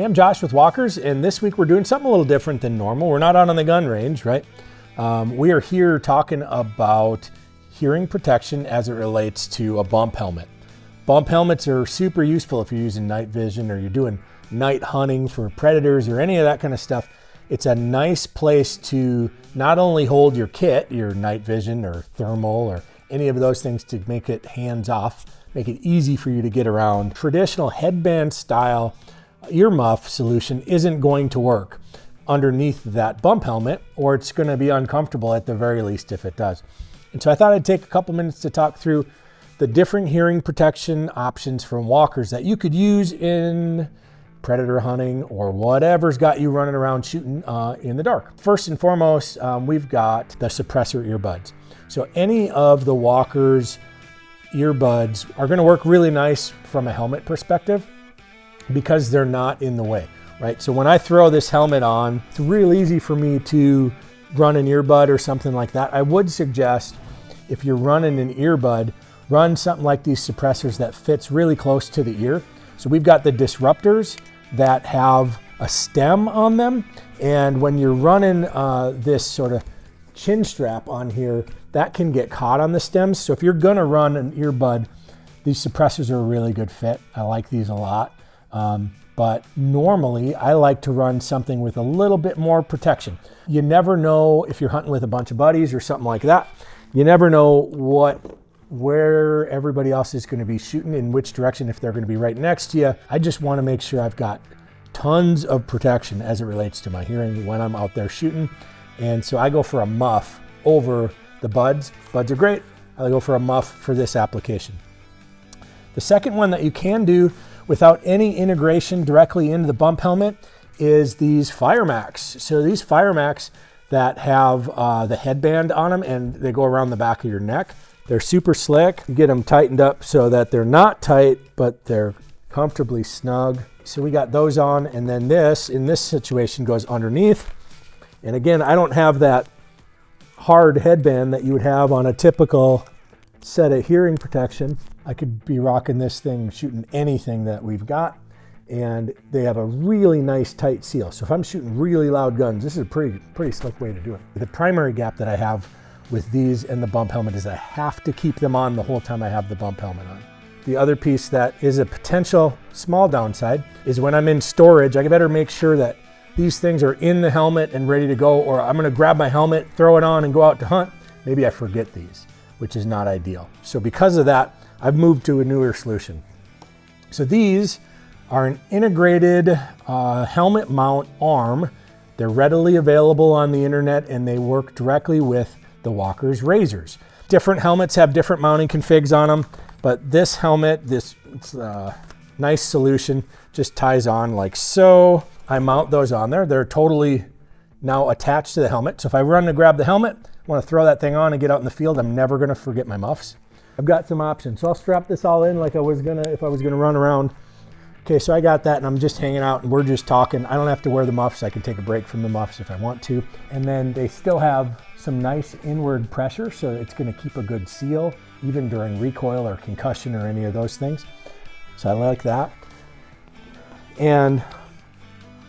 Hey, I'm Josh with Walkers, and this week we're doing something a little different than normal. We're not out on the gun range, right? We are here talking about hearing protection as it relates to a bump helmet. Bump helmets are super useful if you're using night vision or you're doing night hunting for predators or any of that kind of stuff. It's a nice place to not only hold your kit, your night vision or thermal or any of those things to make it hands off, make it easy for you to get around. Traditional headband style earmuff solution isn't going to work underneath that bump helmet, or it's going to be uncomfortable at the very least if it does. And so I thought I'd take a couple minutes to talk through the different hearing protection options from Walkers that you could use in predator hunting or whatever's got you running around shooting in the dark. First and foremost, we've got the suppressor earbuds. So any of the Walkers earbuds are going to work really nice from a helmet perspective because they're not in the way, right? So when I throw this helmet on, it's real easy for me to run an earbud or something like that. I would suggest if you're running an earbud, run something like these suppressors that fits really close to the ear. So we've got the disruptors that have a stem on them. And when you're running this sort of chin strap on here, that can get caught on the stems. So if you're gonna run an earbud, these suppressors are a really good fit. I like these a lot. But normally I like to run something with a little bit more protection. You never know if you're hunting with a bunch of buddies or something like that. You never know where everybody else is going to be shooting, in which direction, if they're going to be right next to you. I just want to make sure I've got tons of protection as it relates to my hearing when I'm out there shooting. And so I go for a muff over the buds. Buds are great. I go for a muff for this application. The second one that you can do without any integration directly into the bump helmet is these FireMax. So these FireMax that have the headband on them and they go around the back of your neck. They're super slick. You get them tightened up so that they're not tight, but they're comfortably snug. So we got those on, and then this, in this situation, goes underneath. And again, I don't have that hard headband that you would have on a typical set of hearing protection. I could be rocking this thing, shooting anything that we've got, and they have a really nice tight seal. So if I'm shooting really loud guns, this is a pretty slick way to do it. The primary gap that I have with these and the bump helmet is I have to keep them on the whole time I have the bump helmet on. The other piece that is a potential small downside is when I'm in storage, I better make sure that these things are in the helmet and ready to go, or I'm gonna grab my helmet, throw it on and go out to hunt. Maybe I forget these, which is not ideal. So because of that, I've moved to a newer solution. So these are an integrated helmet mount arm. They're readily available on the internet and they work directly with the Walkers razors. Different helmets have different mounting configs on them, but this helmet, this nice solution, just ties on like so. I mount those on there. They're totally now attached to the helmet. So if I run to grab the helmet, I want to throw that thing on and get out in the field, I'm never going to forget my muffs. I've got some options. So I'll strap this all in like I was gonna if I was gonna run around. Okay, so I got that and I'm just hanging out and we're just talking. I don't have to wear the muffs. I can take a break from the muffs if I want to. And then they still have some nice inward pressure, so it's gonna keep a good seal even during recoil or concussion or any of those things. So I like that. And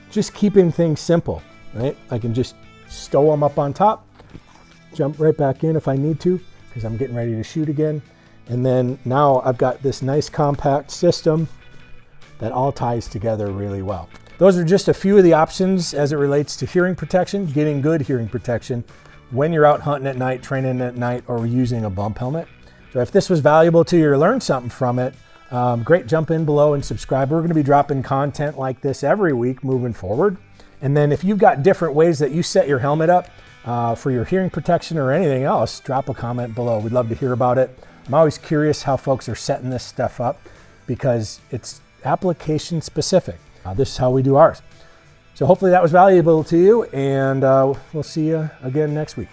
just keeping things simple, right? I can just stow them up on top, jump right back in if I need to, because I'm getting ready to shoot again. And then now I've got this nice compact system that all ties together really well. Those are just a few of the options as it relates to hearing protection, getting good hearing protection when you're out hunting at night, training at night, or using a bump helmet. So if this was valuable to you or learned something from it, great, jump in below and subscribe. We're gonna be dropping content like this every week moving forward. And then if you've got different ways that you set your helmet up for your hearing protection or anything else, drop a comment below. We'd love to hear about it. I'm always curious how folks are setting this stuff up because it's application specific. This is how we do ours. So hopefully that was valuable to you, and we'll see you again next week.